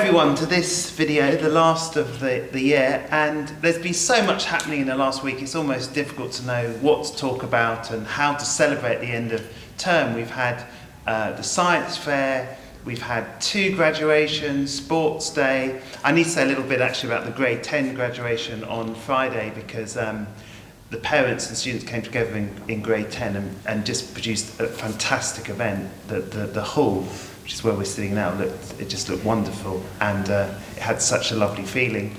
everyone to this video, the last of the year, and there's been so much happening in the last week it's almost difficult to know what to talk about and how to celebrate the end of term. We've had the science fair, we've had 2 graduations, sports day. I need to say a little bit actually about the grade 10 graduation on Friday because the parents and students came together in grade 10 and just produced a fantastic event. The hall, which is where we're sitting now, it just looked wonderful, and it had such a lovely feeling.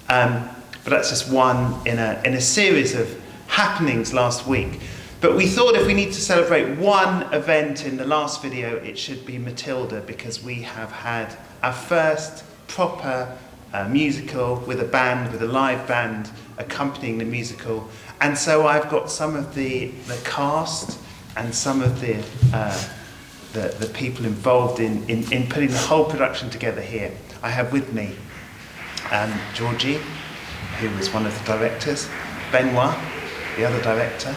But that's just one in a series of happenings last week. But we thought if we need to celebrate one event in the last video, it should be Matilda, because we have had our first proper musical with a band, with a live band accompanying the musical. And so I've got some of the cast and some of the people involved in putting the whole production together here. I have with me Georgie, who was one of the directors, Benoit, the other director,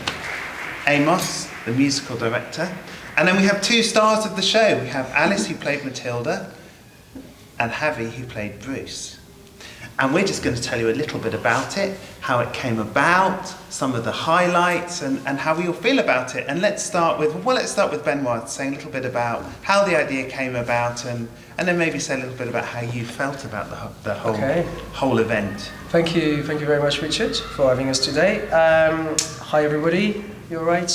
Amos, the musical director, and then we have 2 stars of the show. We have Alice, who played Matilda, and Javi, who played Bruce. And we're just going to tell you a little bit about it, how it came about, some of the highlights, and how we all feel about it. And let's start with Benoit saying a little bit about how the idea came about, and then maybe say a little bit about how you felt about the whole event. Thank you very much, Richard, for having us today. Hi everybody, you all right?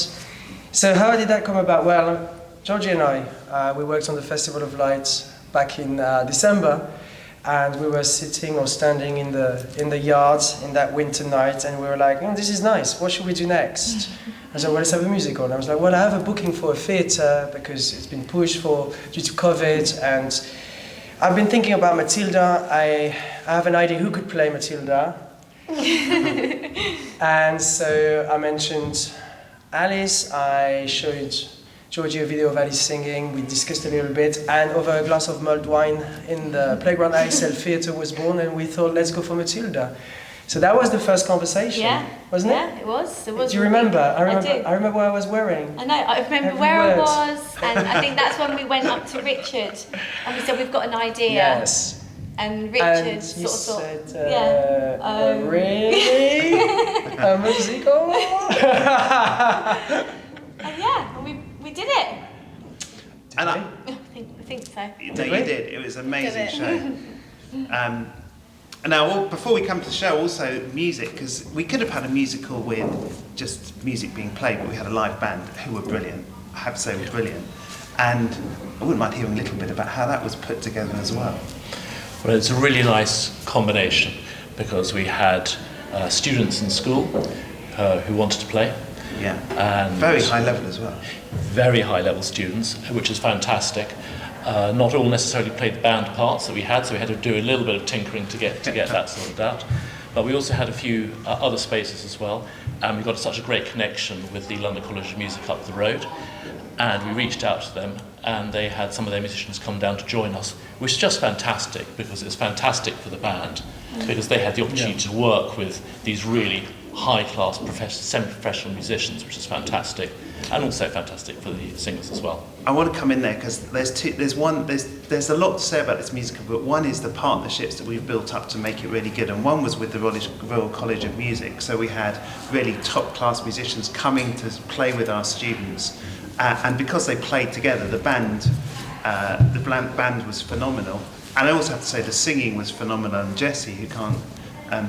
So how did that come about? Well, Georgie and I, we worked on the Festival of Lights back in December. And we were sitting or standing in the yard in that winter night, and we were like, this is nice, what should we do next? I said, well, let's have a musical. And I was like, well, I have a booking for a theatre because it's been pushed due to COVID, and I've been thinking about Matilda. I have an idea who could play Matilda. And so I mentioned Alice. I showed Georgie a video of Alice singing, we discussed a little bit, and over a glass of mulled wine in the Playground ISL Theatre was born, and we thought, let's go for Matilda. So that was the first conversation, wasn't it? Yeah, it was. Do you remember? I do. I remember what I was wearing. I know, I remember where I was, and I think that's when we went up to Richard, and we said, we've got an idea. Yes. And Richard and sort of thought, really? A musical? And we did it. And I think so. No, you did. It was an amazing show. And now, before we come to the show, also music, because we could have had a musical with just music being played, but we had a live band who were brilliant. I have to say, were brilliant. And I wouldn't mind hearing a little bit about how that was put together as well. Well, it's a really nice combination because we had students in school who wanted to play. Yeah, and very high level as well. Very high level students, which is fantastic. Not all necessarily played the band parts that we had, so we had to do a little bit of tinkering to get that sorted out. But we also had a few other spaces as well, and we got such a great connection with the London College of Music up the road, and we reached out to them, and they had some of their musicians come down to join us, which is just fantastic, because it's fantastic for the band, because they had the opportunity to work with these really high-class semi-professional musicians, which is fantastic, and also fantastic for the singers as well. I want to come in there because there's a lot to say about this musical, but one is the partnerships that we've built up to make it really good, and one was with the Royal College of Music. So we had really top-class musicians coming to play with our students, and because they played together, the band was phenomenal. And I also have to say the singing was phenomenal. And Jessie, who can't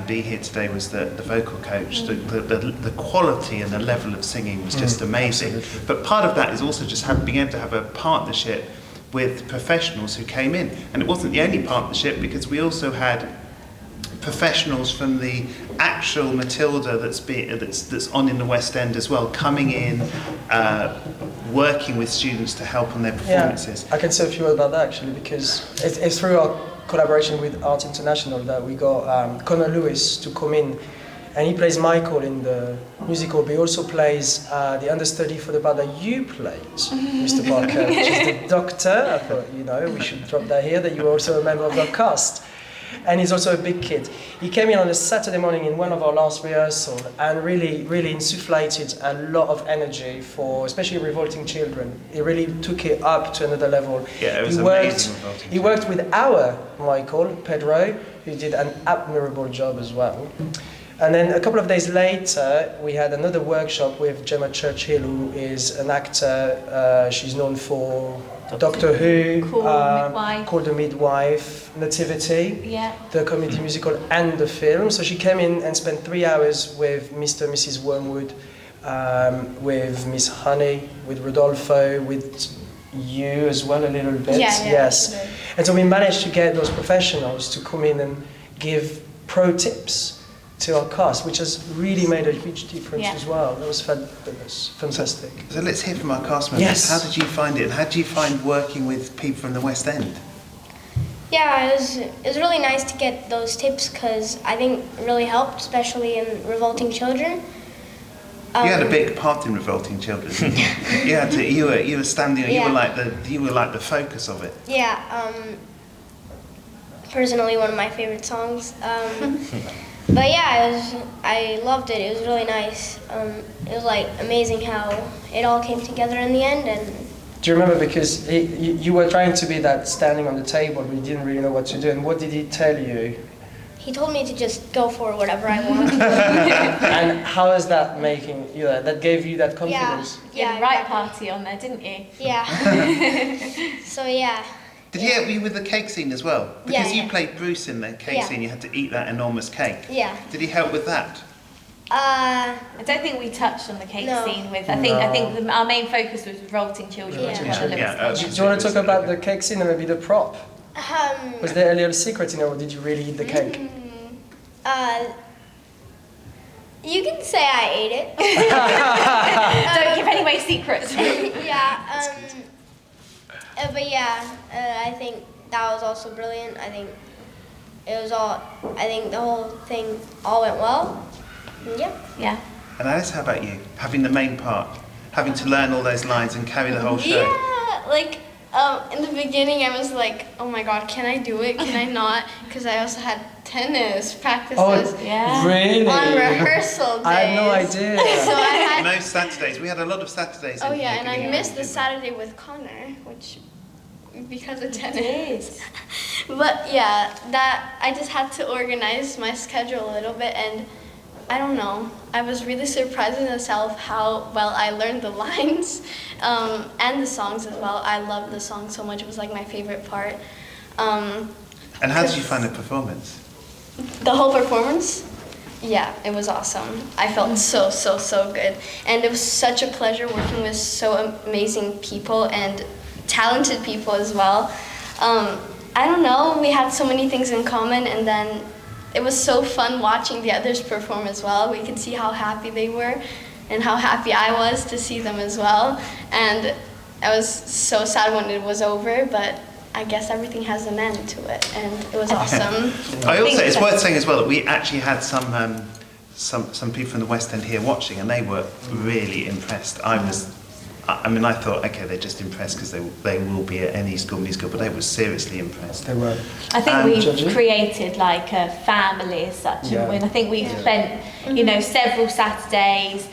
be here today, was the vocal coach. The quality and the level of singing was just amazing. Absolutely. But part of that is also just being able to have a partnership with professionals who came in. And it wasn't the only partnership, because we also had professionals from the actual Matilda that's on in the West End as well, coming in, working with students to help on their performances. Yeah, I can say a few words about that actually, because it's through our collaboration with Art International that we got Connor Lewis to come in, and he plays Michael in the musical, but he also plays the understudy for the part that you played, Mr. Parker, which is the doctor. I thought, we should drop that here, that you were also a member of the cast. And he's also a big kid. He came in on a Saturday morning in one of our last rehearsals and really insufflated a lot of energy for especially Revolting Children. He really took it up to another level. Yeah, it was amazing. He worked with our Michael, Pedro, who did an admirable job as well. And then a couple of days later, we had another workshop with Gemma Churchill, who is an actor. She's known for Doctor Who, Called the Midwife, Nativity, the comedy musical and the film. So she came in and spent 3 hours with Mr. and Mrs. Wormwood, with Miss Honey, with Rodolfo, with you as well a little bit. Yes. And so we managed to get those professionals to come in and give pro tips to our cast, which has really made a huge difference as well. That was fantastic. So let's hear from our cast members. Yes. How did you find it? And how did you find working with people from the West End? Yeah, it was really nice to get those tips because I think it really helped, especially in Revolting Children. You had a big part in Revolting Children. You were standing. You were like the focus of it. Yeah. Personally, one of my favorite songs. But yeah, I loved it. It was really nice. It was like amazing how it all came together in the end. And do you remember, because you were trying to be that standing on the table, but you didn't really know what to do. And what did he tell you? He told me to just go for whatever I want. And how is that making you? That gave you that confidence? You had the right party on there, didn't you? Yeah. So yeah. Did he help you with the cake scene as well? Because you played Bruce in the cake Yeah. scene, you had to eat that enormous cake. Yeah. Did he help with that? I don't think we touched on the cake No. scene with. I think our main focus was Revolting Children. Yeah. Which was Yeah. the Yeah. Liverpool. Do you want to talk about the cake scene and maybe the prop? Was there a little secret in it, or did you really eat the cake? You can say I ate it. Don't give away secrets. But yeah, I think that was also brilliant. I think the whole thing all went well. Yeah. And Alice, how about you? Having the main part, having to learn all those lines and carry the whole show. Yeah, like in the beginning I was like, oh my god, can I do it? Can I not? Because I also had tennis practices Really? on rehearsal days. I had no idea. So I had No Saturdays. We had a lot of Saturdays. in here and I getting missed the involved. Saturday with Connor, which because of tennis. But yeah, that I just had to organize my schedule a little bit, and I don't know. I was really surprised in myself how well I learned the lines and the songs as well. I loved the song so much. It was like my favorite part. And how did you find the performance? The whole performance, yeah, it was awesome. I felt so good. And it was such a pleasure working with so amazing people and talented people as well. I don't know, we had so many things in common, and then it was so fun watching the others perform as well. We could see how happy they were and how happy I was to see them as well. And I was so sad when it was over, but I guess everything has an end to it, and it was awesome. It's worth saying as well that we actually had some people from the West End here watching, and they were really impressed. I thought, okay, they're just impressed because they will be at any school musical, but they were seriously impressed. They were. I think we've Georgie? created like a family as such, Yeah. and I think we've spent, several Saturdays,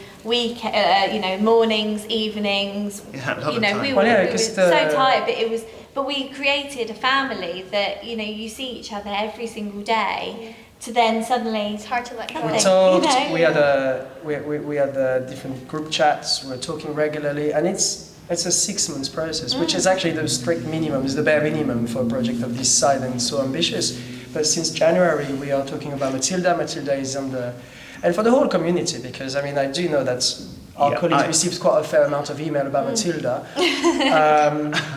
mornings, evenings. Yeah, a lot of We time. were, Well, yeah, we were 'cause so tired, but we created a family that you see each other every single day. To then suddenly, It's hard to let go. We Like, talked. you know. We had different group chats. We were talking regularly, and it's a 6 months process, which is actually the strict minimum, is the bare minimum for a project of this size and so ambitious. But since January, we are talking about Matilda. Matilda is and for the whole community, because I do know that our colleagues received quite a fair amount of email about Matilda,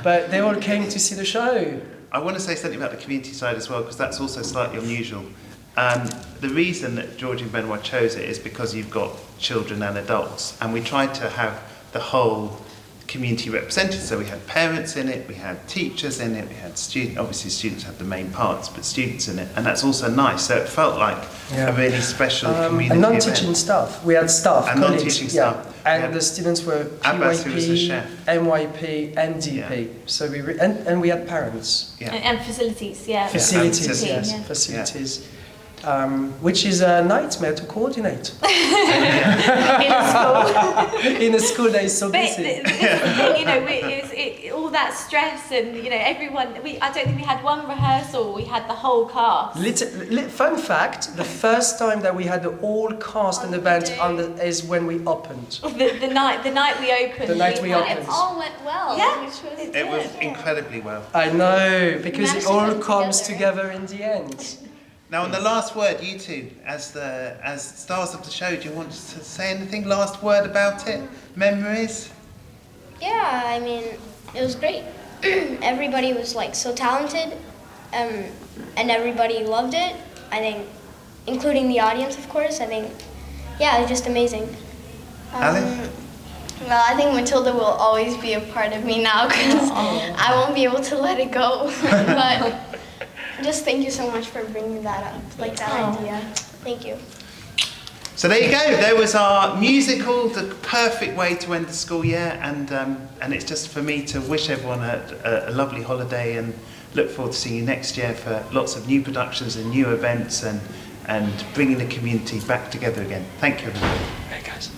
but they all came to see the show. I want to say something about the community side as well, because that's also slightly unusual. The reason that Georgie and Benoit chose it is because you've got children and adults, and we tried to have the whole community represented. So we had parents in it, we had teachers in it, we had students. Obviously, students had the main parts, but students in it, and that's also nice. So it felt like a really special community and non-teaching event. staff. We had staff, And colleagues, non-teaching staff. and the students were Abbas, who was the PYP, chef. MYP, and DP. So and we had parents. Yeah. And facilities, yeah. Facilities, facilities, yes, yeah. facilities. Which is a nightmare to coordinate. In a school. In a school that is so But busy. this is the thing, you know, all that stress and, you know, everyone, I don't think we had one rehearsal, we had the whole cast. Fun fact, the first time that we had the whole cast and the band is when we opened. The night we opened. The night we had- opened. It all went well. Yeah. Which was It was incredibly well. I know, because managed it to all put it comes together. together in the end. Now, on the last word, you two, as stars of the show, do you want to say anything? Last word about it? Memories? Yeah, I mean, it was great. Everybody was like so talented, and everybody loved it. I think, including the audience, of course. I think, yeah, it was just amazing. Alan? Well, I think Matilda will always be a part of me now because I won't be able to let it go. But just thank you so much for bringing that up, like that idea. Thank you. So there you go. There was our musical, the perfect way to end the school year, and it's just for me to wish everyone a lovely holiday and look forward to seeing you next year for lots of new productions and new events and bringing the community back together again. Thank you, everybody. Hey guys.